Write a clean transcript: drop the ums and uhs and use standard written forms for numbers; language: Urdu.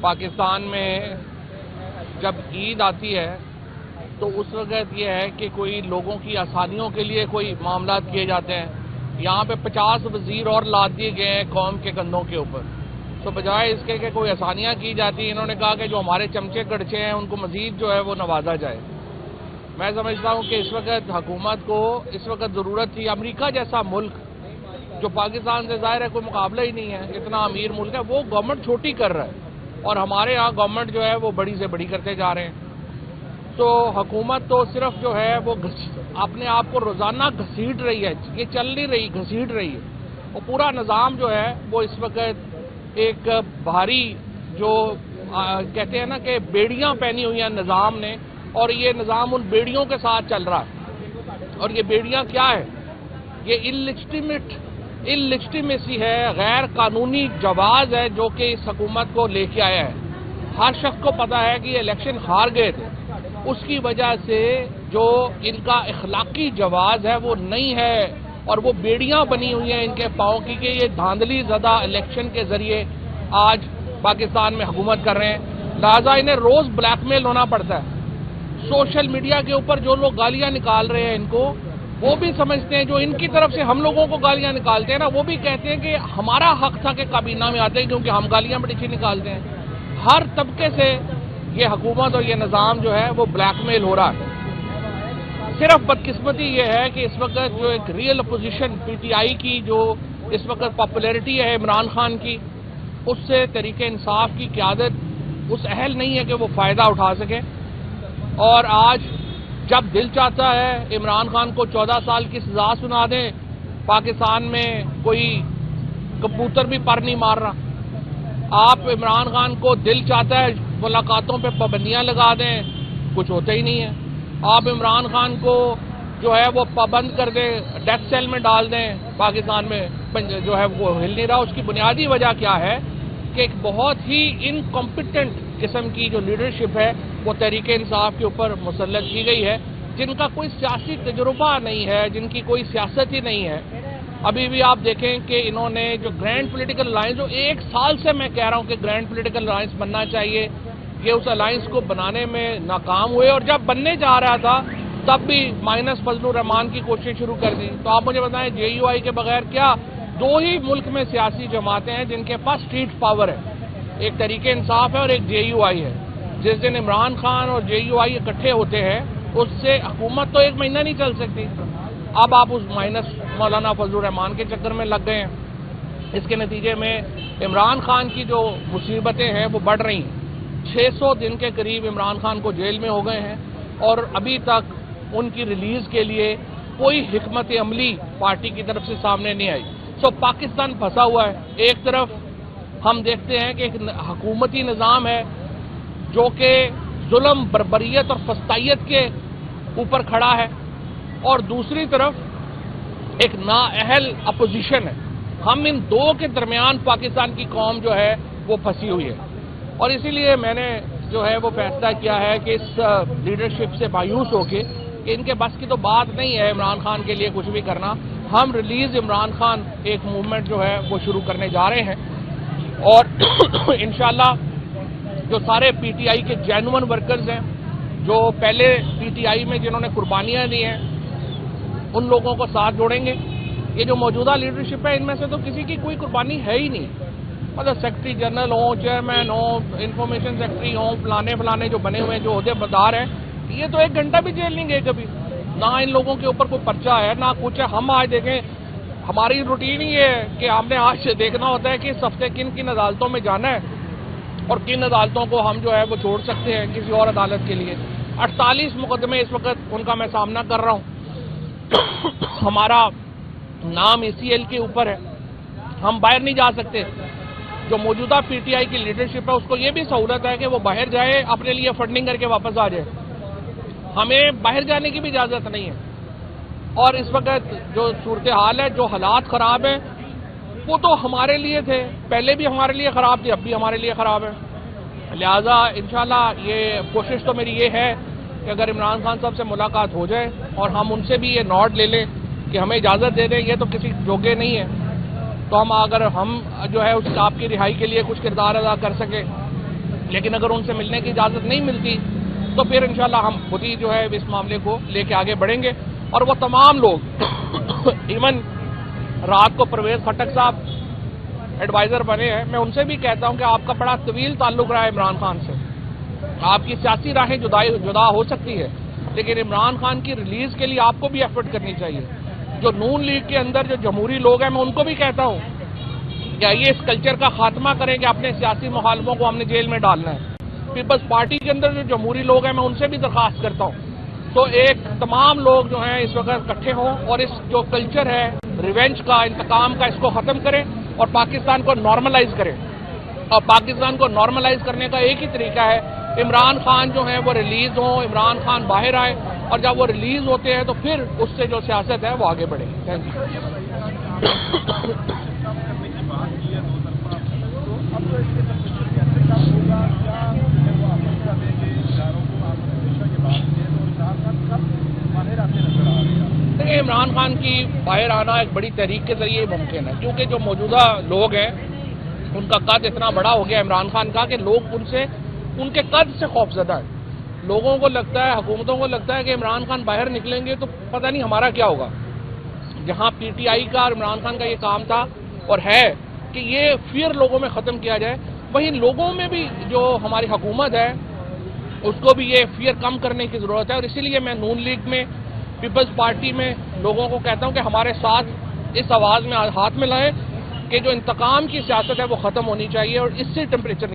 پاکستان میں جب عید آتی ہے تو اس وقت یہ ہے کہ کوئی لوگوں کی آسانیوں کے لیے کوئی معاملات کیے جاتے ہیں. یہاں پہ 50 وزیر اور لاد دیے گئے ہیں قوم کے کندھوں کے اوپر. تو بجائے اس کے کہ کوئی آسانیاں کی جاتی ہیں، انہوں نے کہا کہ جو ہمارے چمچے کڑچے ہیں ان کو مزید جو ہے وہ نوازا جائے. میں سمجھتا ہوں کہ اس وقت حکومت کو اس وقت ضرورت تھی. امریکہ جیسا ملک جو پاکستان سے ظاہر ہے کوئی مقابلہ ہی نہیں ہے، اتنا امیر ملک ہے، وہ گورنمنٹ چھوٹی کر رہا ہے اور ہمارے ہاں گورنمنٹ جو ہے وہ بڑی سے بڑی کرتے جا رہے ہیں. تو حکومت تو صرف جو ہے وہ اپنے آپ کو روزانہ گھسیٹ رہی ہے، یہ چل نہیں رہی، گھسیٹ رہی ہے. اور پورا نظام جو ہے وہ اس وقت ایک بھاری جو کہتے ہیں نا کہ بیڑیاں پہنی ہوئی ہیں نظام نے، اور یہ نظام ان بیڑیوں کے ساتھ چل رہا ہے. اور یہ بیڑیاں کیا ہے؟ یہ انلیجٹیمیسی ہے، غیر قانونی جواز ہے جو کہ اس حکومت کو لے کے آیا ہے. ہر شخص کو پتا ہے کہ یہ الیکشن ہار گئے تھے، اس کی وجہ سے جو ان کا اخلاقی جواز ہے وہ نہیں ہے، اور وہ بیڑیاں بنی ہوئی ہیں ان کے پاؤں کی کہ یہ دھاندلی زدہ الیکشن کے ذریعے آج پاکستان میں حکومت کر رہے ہیں. لہذا انہیں روز بلیک میل ہونا پڑتا ہے. سوشل میڈیا کے اوپر جو لوگ گالیاں نکال رہے ہیں ان کو، وہ بھی سمجھتے ہیں، جو ان کی طرف سے ہم لوگوں کو گالیاں نکالتے ہیں نا، وہ بھی کہتے ہیں کہ ہمارا حق تھا کہ کابینہ میں آتے ہیں کیونکہ ہم گالیاں بڑی اچھی نکالتے ہیں. ہر طبقے سے یہ حکومت اور یہ نظام جو ہے وہ بلیک میل ہو رہا ہے. صرف بدقسمتی یہ ہے کہ اس وقت جو ایک real opposition P T I کی جو اس وقت پاپولیرٹی ہے عمران خان کی، اس سے تحریک انصاف کی قیادت اس اہل نہیں ہے کہ وہ فائدہ اٹھا سکے. اور آج جب دل چاہتا ہے عمران خان کو 14 سال کی سزا سنا دیں، پاکستان میں کوئی کبوتر بھی پر نہیں مار رہا. آپ عمران خان کو دل چاہتا ہے ملاقاتوں پہ پابندیاں لگا دیں، کچھ ہوتا ہی نہیں ہے. آپ عمران خان کو جو ہے وہ پابند کر دیں، ڈیتھ سیل میں ڈال دیں، پاکستان میں جو ہے وہ ہل نہیں رہا. اس کی بنیادی وجہ کیا ہے کہ ایک بہت ہی انکمپیٹنٹ قسم کی جو لیڈرشپ ہے وہ تحریک انصاف کے اوپر مسلط کی گئی ہے، جن کا کوئی سیاسی تجربہ نہیں ہے، جن کی کوئی سیاست ہی نہیں ہے. ابھی بھی آپ دیکھیں کہ انہوں نے جو گرینڈ پولیٹیکل الائنس، جو 1 سال سے میں کہہ رہا ہوں کہ گرینڈ پولیٹیکل الائنس بننا چاہیے، یہ اس الائنس کو بنانے میں ناکام ہوئے، اور جب بننے جا رہا تھا تب بھی مائنس فضل الرحمان کی کوشش شروع کر دی. تو آپ مجھے بتائیں جے یو آئی کے بغیر کیا 2 ہی ملک میں سیاسی جماعتیں ہیں جن کے پاس اسٹریٹ پاور ہے، ایک تحریک انصاف ہے اور ایک جے یو آئی ہے. جس دن عمران خان اور جے یو آئی اکٹھے ہوتے ہیں اس سے حکومت تو 1 مہینہ نہیں چل سکتی. اب آپ اس مائنس مولانا فضل الرحمان کے چکر میں لگ گئے ہیں. اس کے نتیجے میں عمران خان کی جو مصیبتیں ہیں وہ بڑھ رہی ہیں. 600 دن کے قریب عمران خان کو جیل میں ہو گئے ہیں اور ابھی تک ان کی ریلیز کے لیے کوئی حکمت عملی پارٹی کی طرف سے سامنے نہیں آئی. پاکستان پھنسا ہوا ہے. ایک طرف ہم دیکھتے ہیں کہ ایک حکومتی نظام ہے جو کہ ظلم، بربریت اور فسطائیت کے اوپر کھڑا ہے، اور دوسری طرف ایک نااہل اپوزیشن ہے. ہم ان دو کے درمیان پاکستان کی قوم جو ہے وہ پھنسی ہوئی ہے. اور اسی لیے میں نے جو ہے وہ فیصلہ کیا ہے کہ اس لیڈرشپ سے مایوس ہو کے کہ ان کے بس کی تو بات نہیں ہے عمران خان کے لیے کچھ بھی کرنا، ہم ریلیز عمران خان ایک موومنٹ جو ہے وہ شروع کرنے جا رہے ہیں. اور انشاءاللہ جو سارے پی ٹی آئی کے جینون ورکرز ہیں، جو پہلے پی ٹی آئی میں جنہوں نے قربانیاں دی ہیں، ان لوگوں کو ساتھ جوڑیں گے. یہ جو موجودہ لیڈرشپ ہے ان میں سے تو کسی کی کوئی قربانی ہے ہی نہیں. مطلب سیکرٹری جنرل ہوں، چیئرمین ہوں، انفارمیشن سیکرٹری ہوں، فلانے جو بنے ہوئے ہیں، جو عہدے بدار ہیں، یہ تو 1 گھنٹہ بھی جیل نہیں گئے کبھی. نہ ان لوگوں کے اوپر کوئی پرچہ ہے نہ کچھ ہے. ہم آج دیکھیں ہماری روٹین ہی ہے کہ ہم نے آج دیکھنا ہوتا ہے کہ اس ہفتے کن عدالتوں میں جانا ہے اور کن عدالتوں کو ہم جو ہے وہ چھوڑ سکتے ہیں کسی اور عدالت کے لیے. 48 مقدمے اس وقت ان کا میں سامنا کر رہا ہوں. ہمارا نام ای سی ایل کے اوپر ہے، ہم باہر نہیں جا سکتے. جو موجودہ پی ٹی آئی کی لیڈرشپ ہے اس کو یہ بھی سہولت ہے کہ وہ باہر جائے، اپنے لیے فنڈنگ کر کے واپس آ جائے. ہمیں باہر جانے کی بھی اجازت نہیں ہے. اور اس وقت جو صورتحال ہے، جو حالات خراب ہیں، وہ تو ہمارے لیے تھے، پہلے بھی ہمارے لیے خراب تھے، اب بھی ہمارے لیے خراب ہے. لہٰذا انشاءاللہ یہ کوشش تو میری یہ ہے کہ اگر عمران خان صاحب سے ملاقات ہو جائے اور ہم ان سے بھی یہ نوٹ لے لیں کہ ہمیں اجازت دے دیں، یہ تو کسی جوگے نہیں ہے، تو ہم اگر ہم جو ہے اس آپ کی رہائی کے لیے کچھ کردار ادا کر سکیں لیکن اگر ان سے ملنے کی اجازت نہیں ملتی تو پھر انشاءاللہ ہم خود ہی جو ہے اس معاملے کو لے کے آگے بڑھیں گے. اور وہ تمام لوگ ایون رات کو پرویز خٹک صاحب ایڈوائزر بنے ہیں, میں ان سے بھی کہتا ہوں کہ آپ کا بڑا طویل تعلق رہا ہے عمران خان سے, آپ کی سیاسی راہیں جدا ہو سکتی ہے, لیکن عمران خان کی ریلیز کے لیے آپ کو بھی ایفرٹ کرنی چاہیے. جو نون لیگ کے اندر جو جمہوری لوگ ہیں, میں ان کو بھی کہتا ہوں کہ آئیے اس کلچر کا خاتمہ کریں کہ اپنے سیاسی مخالفوں کو ہم نے جیل میں ڈالنا ہے. پیپلز پارٹی کے اندر جو جمہوری لوگ ہیں, میں ان سے بھی درخواست کرتا ہوں تو ایک تمام لوگ جو ہیں اس وقت اکٹھے ہوں اور اس جو کلچر ہے ریونج کا, انتقام کا, اس کو ختم کریں اور پاکستان کو نارملائز کریں. اور پاکستان کو نارملائز کرنے کا ایک ہی طریقہ ہے, عمران خان جو ہیں وہ ریلیز ہوں, عمران خان باہر آئے, اور جب وہ ریلیز ہوتے ہیں تو پھر اس سے جو سیاست ہے وہ آگے بڑھے گی. Thank you. دیکھیے, عمران خان کی باہر آنا ایک بڑی تحریک کے ذریعے ممکن ہے, کیونکہ جو موجودہ لوگ ہیں ان کا قد اتنا بڑا ہو گیا عمران خان کا کہ لوگ ان کے قد سے خوف زدہ ہے. لوگوں کو لگتا ہے, حکومتوں کو لگتا ہے کہ عمران خان باہر نکلیں گے تو پتہ نہیں ہمارا کیا ہوگا. جہاں پی ٹی آئی کا اور عمران خان کا یہ کام تھا اور ہے کہ یہ فیئر لوگوں میں ختم کیا جائے, وہیں لوگوں میں بھی جو ہماری حکومت ہے اس کو بھی یہ فیئر کم کرنے کی ضرورت ہے. اور اسی لیے میں نون لیگ میں, پیپلز پارٹی میں لوگوں کو کہتا ہوں کہ ہمارے ساتھ اس آواز میں ہاتھ ملائیں کہ جو انتقام کی سیاست ہے وہ ختم ہونی چاہیے اور اس سے ٹیمپریچر